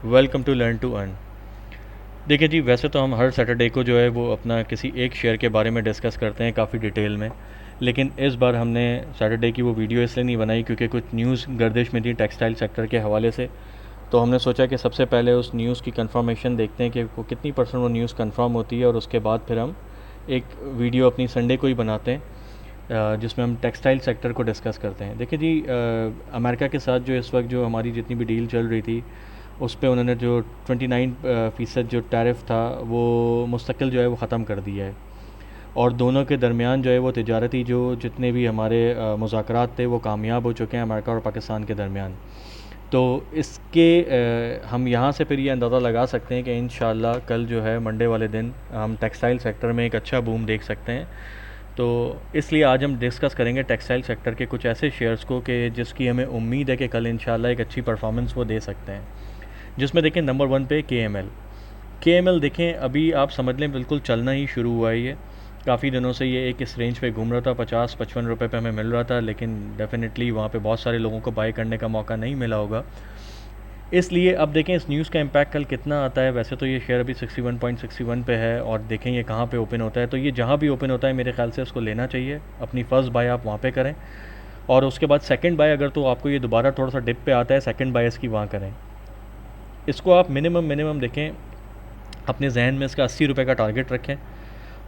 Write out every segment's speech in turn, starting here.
Welcome to learn to earn. देखिए जी, वैसे तो हम हर सैटरडे को जो है वो अपना किसी एक शेयर के बारे में डिस्कस करते हैं काफ़ी डिटेल में। लेकिन इस बार हमने सैटरडे की वो वीडियो इसलिए नहीं बनाई क्योंकि कुछ न्यूज़ गर्दिश में थी टेक्सटाइल सेक्टर के हवाले से। तो हमने सोचा कि सबसे पहले उस न्यूज़ की कंफर्मेशन देखते हैं कि वो कितनी परसेंट वो न्यूज़ कंफर्म होती है, और उसके बाद फिर हम एक वीडियो अपनी संडे को ही बनाते हैं जिसमें हम टेक्सटाइल सेक्टर को डिस्कस करते हैं। देखिए जी, अमेरिका के साथ जो इस वक्त जो हमारी जितनी भी डील चल रही थी, उस पे उन्होंने जो 29% जो टैरिफ था वो मुस्तकिल जो है वो ख़त्म कर दिया है। और दोनों के दरमियान जो है वो तिजारती जो जितने भी हमारे मुज़ाकरात थे वो कामयाब हो चुके हैं अमेरिका और पाकिस्तान के दरमियान। तो इसके हम यहाँ से फिर ये अंदाज़ा लगा सकते हैं कि इंशाल्लाह कल जो है मंडे वाले दिन हम टेक्सटाइल सेक्टर में एक अच्छा बूम देख सकते हैं। तो इसलिए आज हम डिस्कस करेंगे टेक्सटाइल सेक्टर के कुछ ऐसे शेयर्स को कि जिसकी हमें उम्मीद है कि कल इंशाल्लाह एक अच्छी परफॉर्मेंस वो दे सकते हैं। जिसमें देखें नंबर 1 पे के एम एल देखें, अभी आप समझ लें बिल्कुल चलना ही शुरू हुआ है। ये काफ़ी दिनों से ये एक इस रेंज पे घूम रहा था, 50-55 रुपये पे हमें मिल रहा था, लेकिन डेफिनेटली वहाँ पे बहुत सारे लोगों को बाय करने का मौका नहीं मिला होगा। इसलिए अब देखें इस न्यूज़ का इम्पैक्ट कल कितना आता है। वैसे तो ये शेयर अभी 61.61 पे है, और देखें ये कहाँ पे ओपन होता है। तो ये जहाँ भी ओपन होता है मेरे ख्याल से उसको लेना चाहिए। अपनी फ़र्स्ट बाय आप वहाँ पे करें, और उसके बाद सेकंड बाय अगर तो आपको ये दोबारा थोड़ा सा डिप पे आता है, सेकंड बाय इसकी वहाँ करें। इसको आप मिनिमम मिनिमम देखें, अपने जहन में इसका 80 रुपये का टारगेट रखें।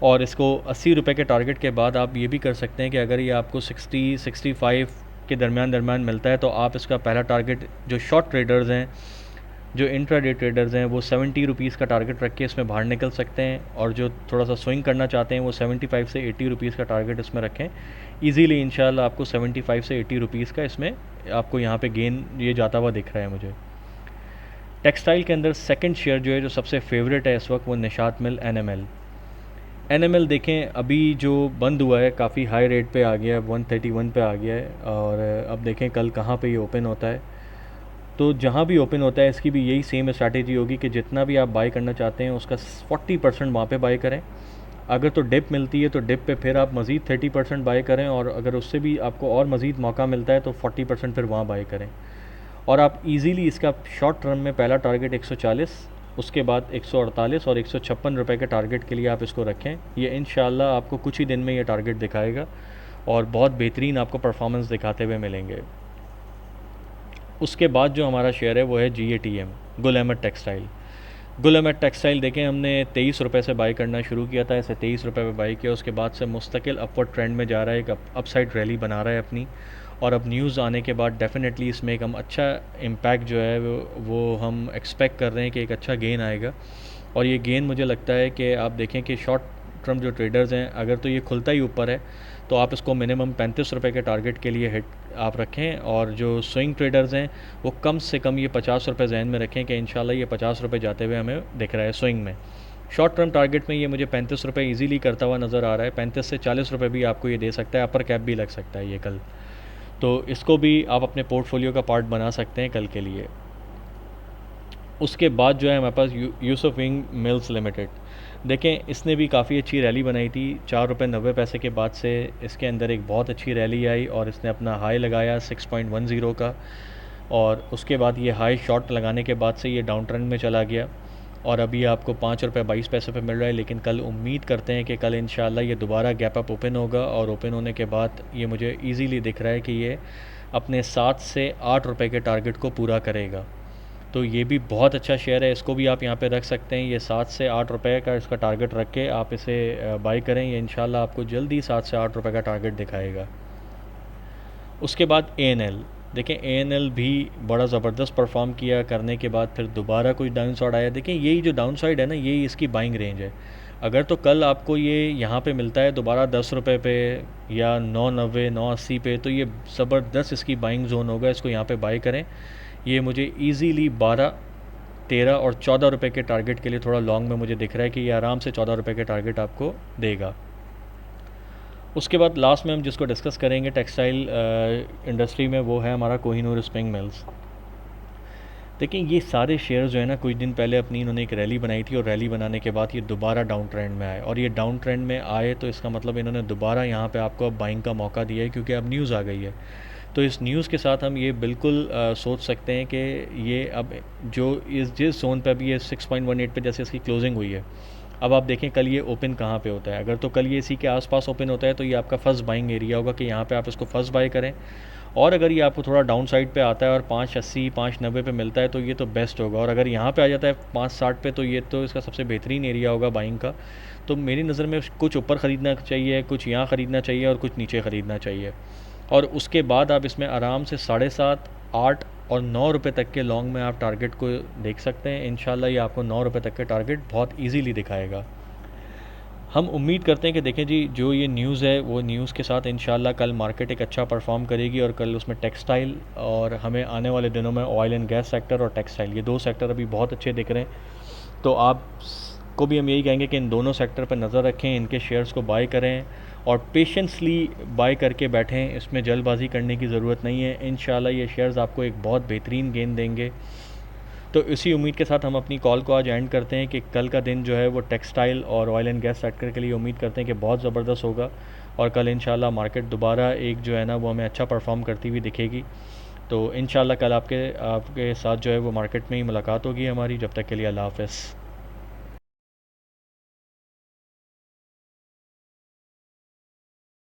और इसको 80 रुपये के टारगेट के बाद आप ये भी कर सकते हैं कि अगर ये आपको 60-65 के दरमियान दरमियान मिलता है, तो आप इसका पहला टारगेट जो शॉर्ट ट्रेडर्स हैं, जो इंट्राडे ट्रेडर्स हैं, वो 70 रुपीज़ का टारगेट रख के इसमें बाहर निकल सकते हैं। और जो थोड़ा सा स्विंग करना चाहते हैं वो 75 से 80 रुपीज़ का टारगेट इसमें रखें। ईजीली इंशाल्लाह आपको 75 से 80 रुपीज़ का इसमें आपको यहाँ पे गेन ये जाता हुआ दिख रहा है मुझे। टेक्सटाइल के अंदर सेकंड शेयर जो है जो सबसे फेवरेट है इस वक्त, वो निशात मिल एन एम एल देखें, अभी जो बंद हुआ है काफ़ी हाई रेट पे आ गया है, 131 पे आ गया है। और अब देखें कल कहाँ पे ये ओपन होता है। तो जहाँ भी ओपन होता है इसकी भी यही सेम स्ट्रैटेजी होगी कि जितना भी आप बाय करना चाहते हैं उसका 40% वहाँ पे बाय करें। अगर तो डिप मिलती है तो डिप पे फिर आप मज़ीद 30% बाय करें, और अगर उससे भी आपको और मज़ीद मौका मिलता है तो 40% फिर वहाँ बाय करें। और आप इजीली इसका शॉर्ट टर्म में पहला टारगेट 140, उसके बाद 148 और 156 रुपये के टारगेट के लिए आप इसको रखें। ये इंशाल्लाह आपको कुछ ही दिन में ये टारगेट दिखाएगा, और बहुत बेहतरीन आपको परफॉर्मेंस दिखाते हुए मिलेंगे। उसके बाद जो हमारा शेयर है वो है GATM, Gul Ahmed textile. Gul Ahmed textile देखें, हमने 23 रुपये से बाई करना शुरू किया था, इसे 23 रुपये पे बाई किया। उसके बाद से मुस्तकिल अपवर्ड ट्रेंड में जा रहा है, एक अपसाइड रैली बना रहा है अपनी। और अब न्यूज़ आने के बाद डेफिनेटली इसमें एक हम अच्छा इम्पैक्ट जो है वो हम एक्सपेक्ट कर रहे हैं कि एक अच्छा गेन आएगा। और ये गेन मुझे लगता है कि आप देखें कि शॉर्ट टर्म जो ट्रेडर्स हैं, अगर तो ये खुलता ही ऊपर है तो आप इसको मिनिमम 35 रुपये के टारगेट के लिए हिट आप रखें। और जो स्विंग ट्रेडर्स हैं वो कम से कम ये 50 रुपये जहन में रखें कि इंशाल्लाह ये 50 रुपये जाते हुए हमें दिख रहा है स्विंग में। शॉर्ट टर्म टारगेट में ये मुझे 35 रुपये ईजीली करता हुआ नज़र आ रहा है। 35 से 40 रुपये भी आपको ये दे सकता है, अपर कैप भी लग सकता है ये कल। तो इसको भी आप अपने पोर्टफोलियो का पार्ट बना सकते हैं कल के लिए। उसके बाद जो है हमारे पास यूसुफ विंग मिल्स लिमिटेड। देखें, इसने भी काफ़ी अच्छी रैली बनाई थी। 4 रुपये 90 पैसे के बाद से इसके अंदर एक बहुत अच्छी रैली आई, और इसने अपना हाई लगाया 6.10 का। और उसके बाद ये हाई शॉर्ट लगाने के बाद से ये डाउन ट्रेंड में चला गया, और अभी आपको 5 रुपये 22 पैसे पे मिल रहा है। लेकिन कल उम्मीद करते हैं कि कल इंशाल्लाह ये दोबारा गैप अप ओपन होगा, और ओपन होने के बाद ये मुझे ईज़िली दिख रहा है कि ये अपने 7 से 8 रुपये के टारगेट को पूरा करेगा। तो ये भी बहुत अच्छा शेयर है, इसको भी आप यहाँ पे रख सकते हैं। ये 7 से 8 रुपये का इसका टारगेट रख के आप इसे बाई करें, ये इंशाल्लाह आपको जल्दी 7 से 8 रुपये का टारगेट दिखाएगा। उसके बाद ANL। देखें, ANL भी बड़ा ज़बरदस्त परफॉर्म किया, करने के बाद फिर दोबारा कुछ डाउन साइड आया। देखें, यही जो डाउन साइड है ना, यही इसकी बाइंग रेंज है। अगर तो कल आपको ये यहाँ पे मिलता है दोबारा 10 रुपये पे, या 9.90 9.80 पे, तो ये ज़बरदस्त इसकी बाइंग जोन होगा। इसको यहाँ पे बाई करें। ये मुझे ईज़िली 12, 13 और 14 रुपये के टारगेट के लिए थोड़ा लॉन्ग में मुझे दिख रहा है कि ये आराम से 14 रुपये के टारगेट आपको देगा। उसके बाद लास्ट में हम जिसको डिस्कस करेंगे टेक्सटाइल इंडस्ट्री में, वो है हमारा कोहिनूर स्प्रिंग मिल्स। देखिए, ये सारे शेयर्स जो है ना, कुछ दिन पहले अपनी इन्होंने एक रैली बनाई थी, और रैली बनाने के बाद ये दोबारा डाउन ट्रेंड में आए। और ये डाउन ट्रेंड में आए तो इसका मतलब इन्होंने दोबारा यहाँ पे आपको अब बाइंग का मौका दिया है, क्योंकि अब न्यूज़ आ गई है। तो इस न्यूज़ के साथ हम ये बिल्कुल सोच सकते हैं कि ये अब जो जिस जोन पे अभी ये 6.18 पे जैसे इसकी क्लोजिंग हुई है, अब आप देखें कल ये ओपन कहाँ पे होता है। अगर तो कल ये इसी के आसपास ओपन होता है तो ये आपका फर्स्ट बाइंग एरिया होगा कि यहाँ पे आप इसको फर्स्ट बाय करें। और अगर ये आपको थोड़ा डाउन साइड पे आता है और 5.80 5.90 पे मिलता है तो ये तो बेस्ट होगा। और अगर यहाँ पे आ जाता है 5.60 पे तो ये तो इसका सबसे बेहतरीन एरिया होगा बाइंग का। तो मेरी नज़र में कुछ ऊपर ख़रीदना चाहिए, कुछ यहाँ ख़रीदना चाहिए और कुछ नीचे ख़रीदना चाहिए। और उसके बाद आप इसमें आराम से 7.5 8 और 9 रुपये तक के लॉन्ग में आप टारगेट को देख सकते हैं। इंशाल्लाह ये आपको 9 रुपये तक के टारगेट बहुत ईजीली दिखाएगा। हम उम्मीद करते हैं कि देखें जी, जो ये न्यूज़ है वो न्यूज़ के साथ इंशाल्लाह कल मार्केट एक अच्छा परफॉर्म करेगी और कल उसमें टेक्सटाइल और हमें आने वाले दिनों में ऑयल एंड गैस सेक्टर और टेक्सटाइल, ये दो सेक्टर अभी बहुत अच्छे दिख रहे हैं। तो आप को भी हम यही कहेंगे कि इन दोनों सेक्टर पर नज़र रखें, इनके शेयर्स को बाय करें और पेशेंसली बाय करके बैठें। इसमें जल्दबाजी करने की ज़रूरत नहीं है। इंशाल्लाह ये शेयर्स आपको एक बहुत बेहतरीन गेन देंगे। तो इसी उम्मीद के साथ हम अपनी कॉल को आज एंड करते हैं कि कल का दिन जो है वो टेक्सटाइल और ऑयल एंड गैस सेक्टर के लिए उम्मीद करते हैं कि बहुत ज़बरदस्त होगा और कल इंशाल्लाह मार्केट दोबारा एक जो है ना वो हमें अच्छा परफॉर्म करती हुई दिखेगी। तो इंशाल्लाह कल आपके साथ जो है वो मार्केट में ही मुलाकात होगी हमारी। जब तक के लिए अल्लाह हाफ़िज़।